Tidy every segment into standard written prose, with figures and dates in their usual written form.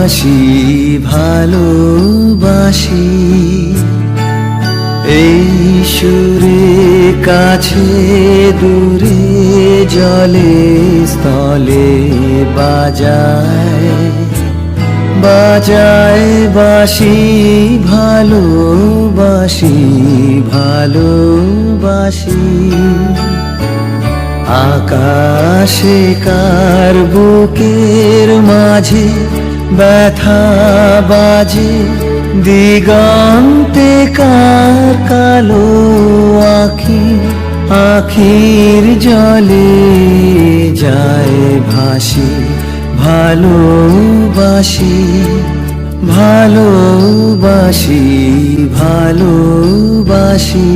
ভালোবাসি ভালোবাসি এই সুরে কাছে দূরে জলে স্থলে বাজায় বাজায় বাঁশি ভালোবাসি ভালোবাসি আকাশে কার বুকের মাঝে ব্যথা বাজে দিগন্তে কার কালো আঁখি আখির জলে যায় ভাসি ভালোবাসি ভালোবাসি ভালোবাসি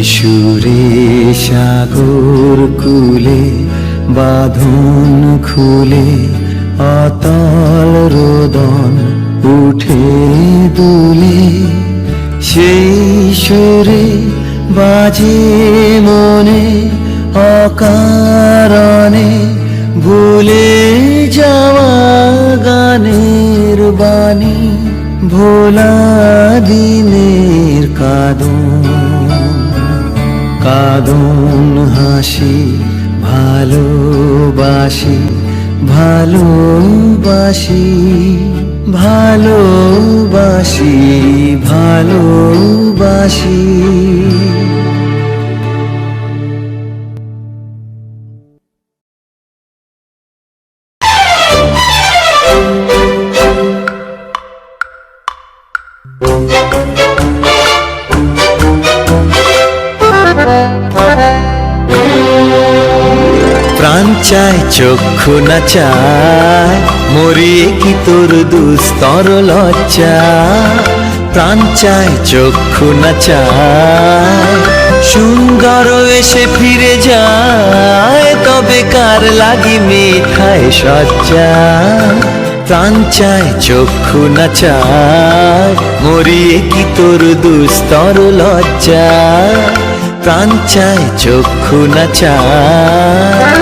সুরে সাগর কুলে বাঁধন খুলে অতল রোদন উঠে দুলে সেই সুরে বাজে মনে অকারণে ভুলে যাওয়া গানের বাণী ভোলা দিনের কাঁদন কাঁদন হাসি ভালোবাসি ভালোবাসি ভালোবাসি ভালোবাসি প্রাণ চায় চক্ষু না চায় মরিয়ে কি তোর দুস্তর লজ্জা প্রাণ চায় চক্ষু না চায় সুন্দর এসে ফিরে যায় তবে কার লাগি মিঠায় সজ্জা প্রাণ চায় চক্ষু না চায় মরিয়ে কি তোর দুস্তর লজ্জা প্রাণ চায় চক্ষু না চায়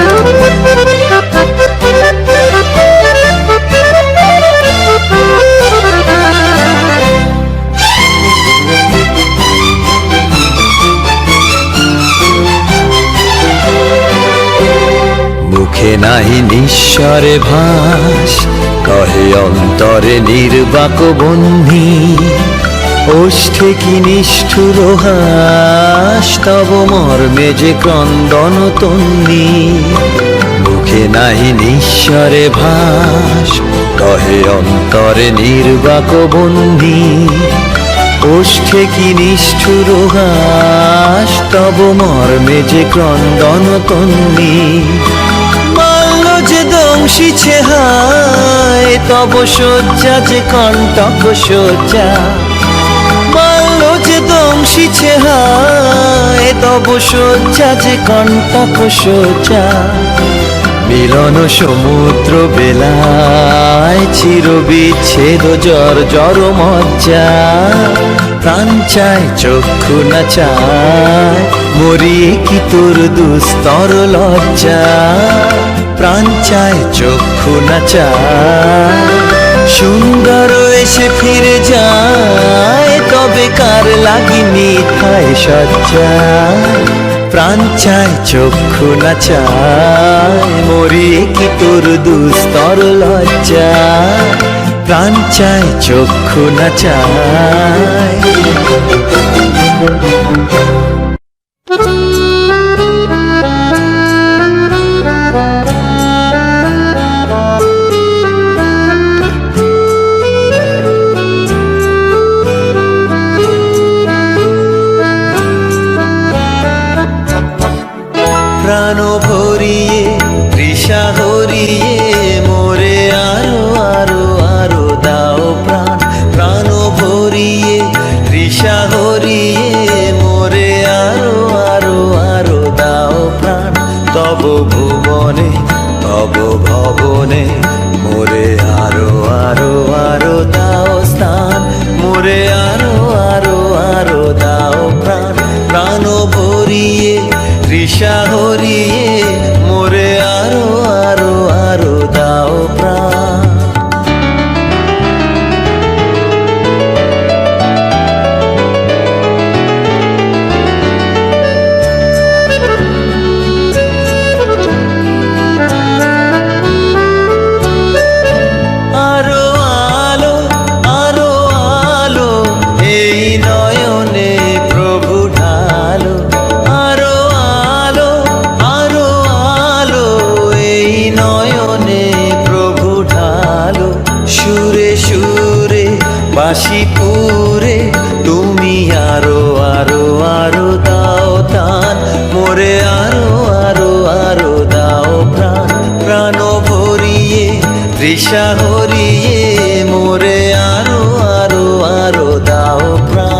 মুখে নাহি নিঃস্বরে ভাস কহে অন্তরে নির্বাক বন্ধি ওষ্ঠে কি নিষ্ঠুর হাস তব মর্মে যে ক্রন্দন তন্নি মুখে নাহি নিঃস্বরে ভাস কহে অন্তরে নির্বাক বন্ধি ওষ্ঠে কি নিষ্ঠুর হাস তব মর্মে যে ক্রন্দন তন্নি মাল্য যে দংশিছে হায় তব শয্যা যে কণ্টক শয্যা যে দংশিছে হায় তব শয্যা যে কণ্টক শয্যা মিলন সমুদ্র বেলায় চির বিচ্ছেদ জর জর মজ্জা প্রাণ চায় চক্ষু না চায় মরিয়ে কি তোর দুস্তর লজ্জা প্রাণ চায় চক্ষু না চায় সুন্দর এসে ফিরে যায় তবে কার লাগি মিঠায় সজ্জা প্রাণ চায় চক্ষু না চায় মরিয়ে কি তোর দুস্তর লজ্জা প্রাণ চায় চক্ষু না চায় প্রাণ ভরিয়ে তৃষা হরিয়ে মোরে আরো আরো আরো দাও প্রাণ প্রাণ ভরিয়ে তৃষা হরিয়ে মোরে আরো আরো আরো দাও ভবনে তব ভবনে মোরে আরো আরো আরো দাও স্থান, মোরে আরো আরো আরো দাও প্রাণ। প্রাণ ভরিয়ে তৃষা হরিয়ে মোরে আরো আরো আরো দাও প্রাণ। বাঁশিপুরে তুমি আরো আরো আরো দাও দান, মোরে আরো আরো আরো দাও প্রাণ। প্রাণ ভরিয়ে তৃষা হরিয়ে মোরে আরো আরো আরো দাও প্রাণ।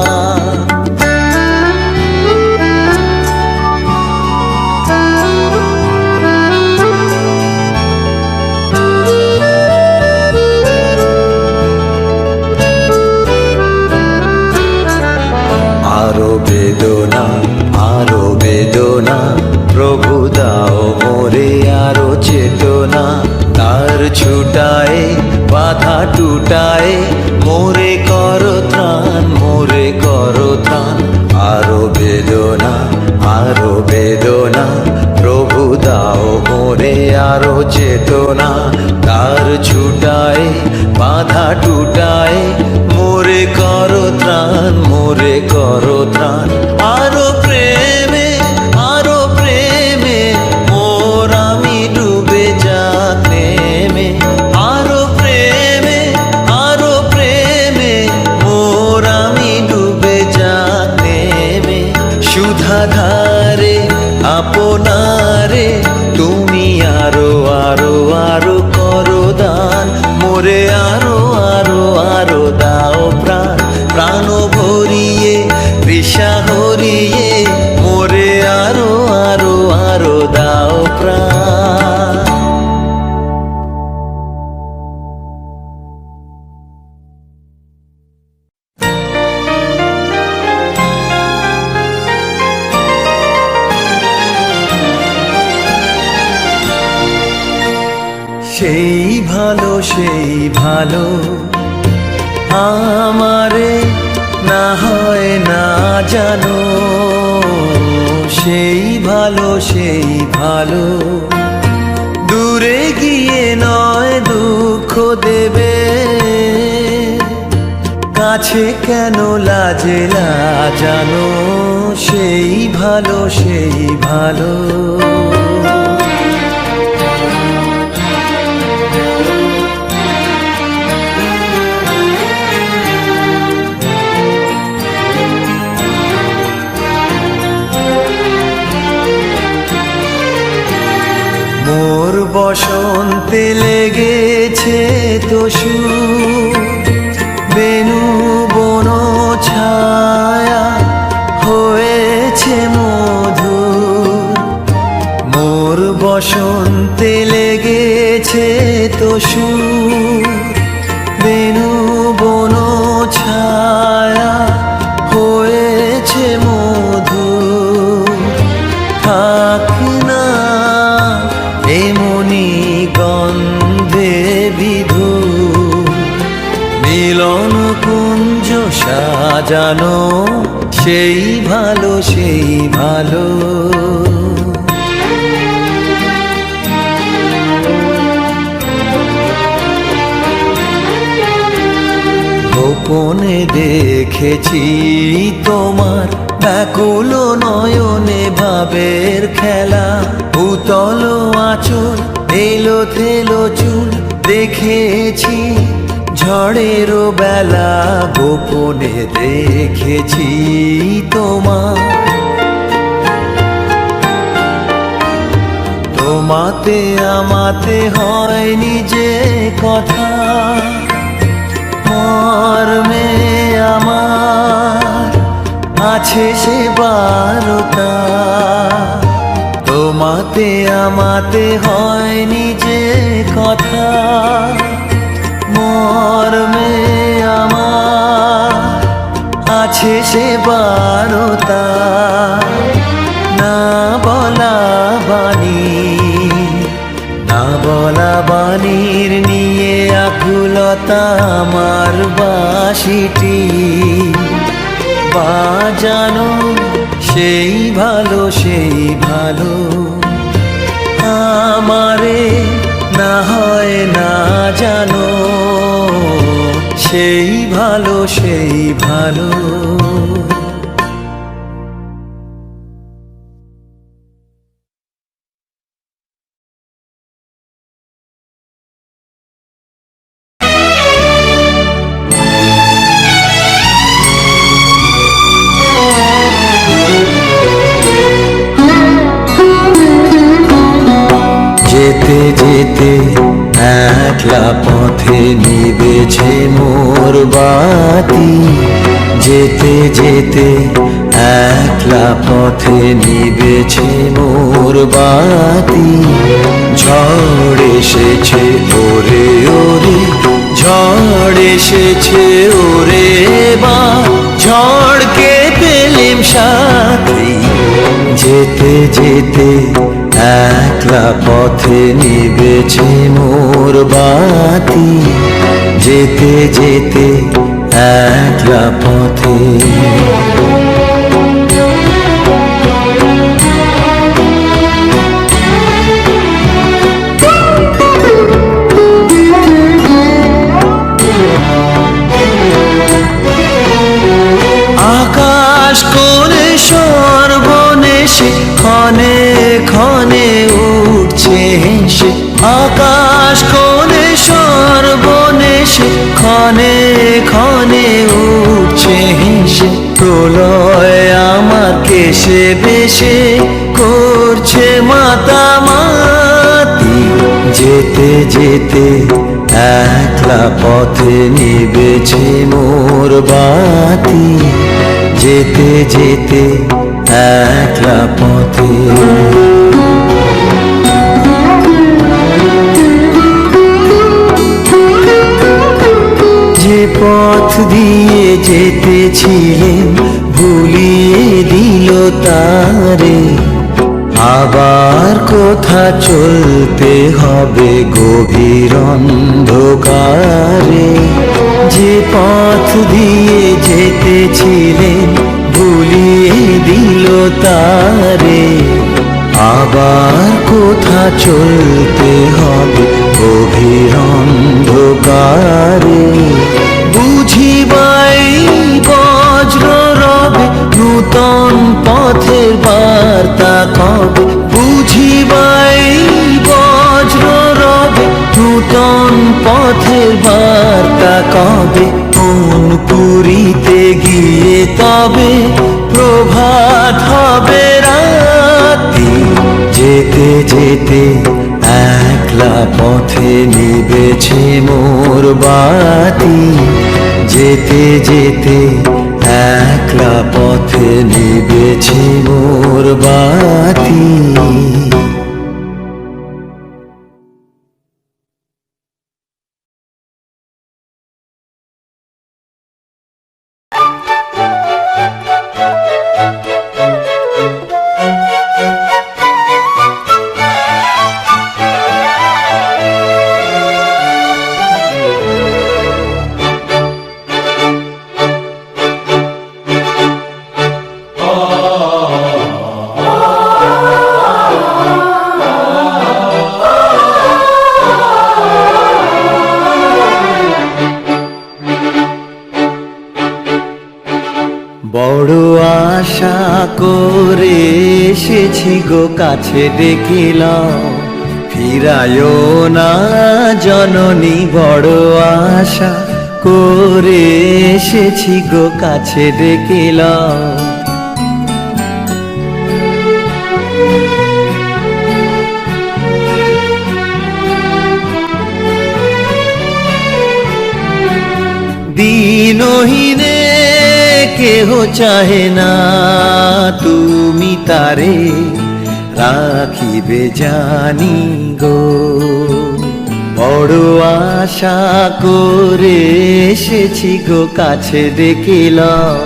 আরো বেদনা প্রভু দাও মোরে আরো চেতনা। তার ছুটায় বাধা টুটায় মোরে করো ত্রাণ, মোরে করো ত্রাণ। আরো বেদনা প্রভু দাও মোরে আরো চেতনা। তার ছুটায় বাধা টুটায় মোরে করো ত্রাণ, মোরে করো ত্রাণ। আরো প্রেমে মোর আমি ডুবে যাক নেমে। আরো প্রেমে মোর আমি ডুবে যাক নেমে। সুধাধারে আপনারে তুমি আরো আরো আরো করো দান, মোরে আরো আরো আরো দাও প্রাণ। প্রাণ ভরিয়ে তৃষা হরিয়ে মোরে আরো আরো আরো দাও প্রাণ। সেই ভালো আমারে না হয় না জানো। সেই ভালো দূরে গিয়ে নয় দুঃখ দেবে। কাছে কেন লাজে লাজানো। সেই ভালো মোর বসন্তে লেগেছে তোষু বেনু বন ছায়া হয়েছে মধুর। মোর বসন্তে লেগেছে তোষু বেনু বন ছায়া হয়েছে মধুর। থাক না এমনি গন্ধে বিধু মিলন কুঞ্জ সাজানো। সেই ভালো গোপনে দেখেছি তোমার ব্যাকুল নয়নে ভাবের খেলা। উতল আঁচল এলো থেলো চুল দেখেছি ঝড়ের বেলা। গোপনে দেখেছি তোমার তোমাতে আমাতে হয়নি যে কথা। মর্মে আমার আছে সে বারতা। তোমাতে আমাতে হয়নি যে কথা, মর্মে আমার আছে সে বারতা, না বলা বাণী, না বলা বাণীর নিয়ে আকুলতা আমার বাঁশিটি বাজানো সেই ভালো, সেই ভালো আমারে না হয় না জানো, সেই ভালো, সেই ভালো। যেতে যেতে একলা পথে নিবেছে মোর বাতি, যেতে যেতে একলা পথে নিবেছে মোর বাতি। ঝড় এসেছে ওরে ওরে, ঝড় এসেছে ওরে বা, ঝড়কে পেলেম সাথী। যেতে যেতে একলা পথে নিবেছে মোর বাতি, যেতে যেতে একলা পথে। আকাশ কোণে সর্বনেশে ক্ষণে ক্ষণে উঠছে হেসে, আকাশ কোণে সর্বনেশে ক্ষণে ক্ষণে উঠছে হেসে। প্রলয় আমার কেশে বেশে করছে মাতামাতি, যেতে যেতে একলা পথে নিবেছে মোর বাতি, যেতে যেতে একলা পথে। যে পথ দিয়ে যেতেছিলেন ভুলিয়ে দিল তারে, আবার কোথা চলতে হবে গভীর অন্ধকারে। যে পথ দিয়ে যেতেছিলেন ভুলিয়ে দিল তারে, আবার কোথা চলতে হবে গভীর অন্ধকারে। বুঝিবাই বজ্র রবে নূতন পথের বার্তা কবে, বুঝিবাই বজ্র রবে নূতন পথের বার্তা কবে। কোন পুরীতে গিয়ে তবে প্রভাত হবে রাতি, যেতে যেতে একলা পথে নিবেছে মোর বাতি, যেতে যেতে একলা পথে নিবেছে মোর বাতি। বড় আশা করে এসেছি গো কাছে দেখিলাম, ফিরায়ও না জননী। বড় আশা করে এসেছি গো কাছে দেখিলাম, দিনহীনে কেহ চাহে না তুমি তারে রাখিবে জানি গো। বড় আশা করে এসেছি গো কাছে ডেকে লও।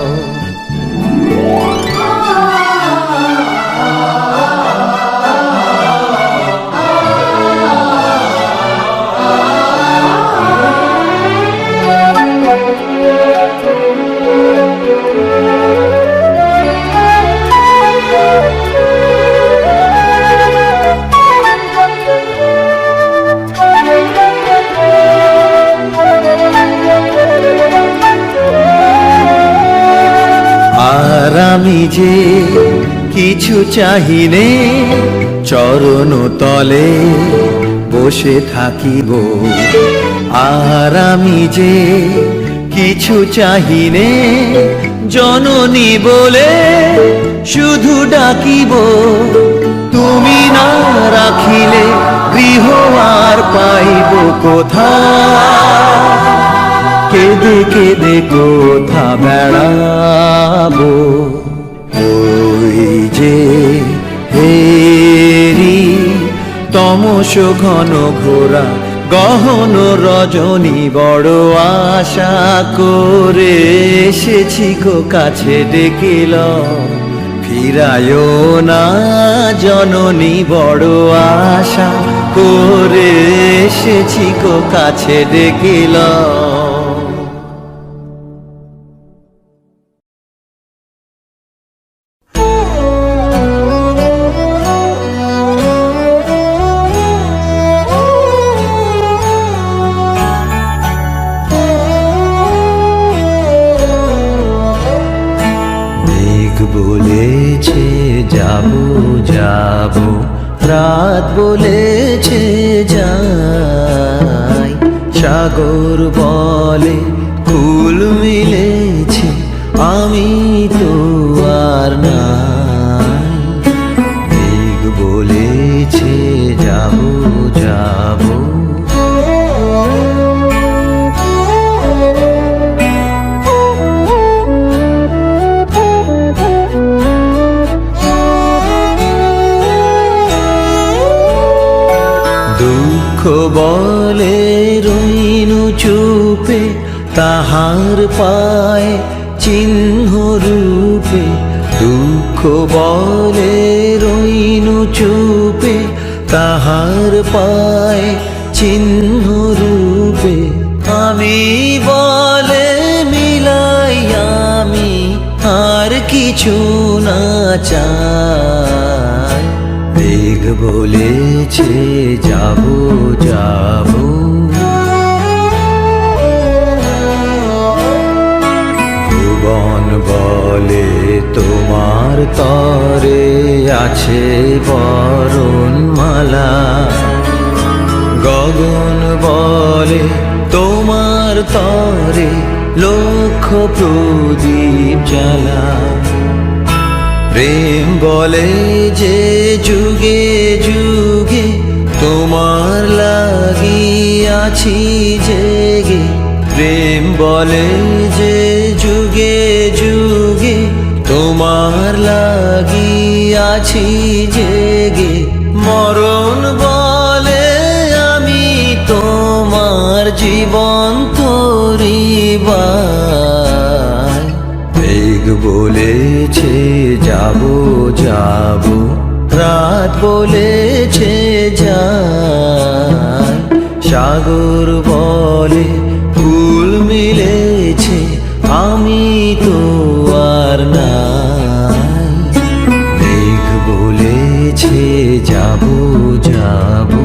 আর আমি যে কিছু চাহিনে, চরণ তলে বসে থাকিব। আর আমি যে কিছু চাহিনে, জননী বলে শুধু ডাকিব। তুমি না রাখিলে গৃহ আর পাইব কোথায়? কেঁদে কেঁদে কোথা বেড়াবো? ওই যে হেরি তমস ঘন ঘোরা গহন রজনী, বড় আশা করে এসেছি গো কাছে ডেকে লও। ফিরায়ো না জননী, বড় আশা করে এসেছি গো কাছে ডেকে লও। বলেছে যাবো যাবো, রাত বলেছে যাই। সাগর বলে ফুল মিলেছে, আমি তো আর নাই। মেঘ বলেছে যাবো যাবো, দুঃখ বলে রইনু চুপে, তাহার পায়ে চিহ্ন রূপে। দুঃখ বলে রইনু চুপে, তাহার পায়ে চিহ্ন রূপে। আমি বলে মিলাই আমি আর কিছু না চাই। মেঘ বলেছে যাবো যাবো, ভুবন বলে তোমার তরে আছে বরণমালা। গগন বলে তোমার তরে লক্ষ প্রদীপ জ্বালা। প্রেম বলে যে যুগে যুগে তোমার লাগিয়াছি জেগে। প্রেম বলে যে যুগে যুগে তোমার লাগিয়াছি জেগে। মরণ বলে আমি তোমার জীবন তরিবাই। মেঘ বলেছে যাবো যাবো, রাত বলেছে যাই। সাগর বলে ফুল মিলেছে, আমি তো আর নাই। মেঘ বলেছে যাবো যাবো।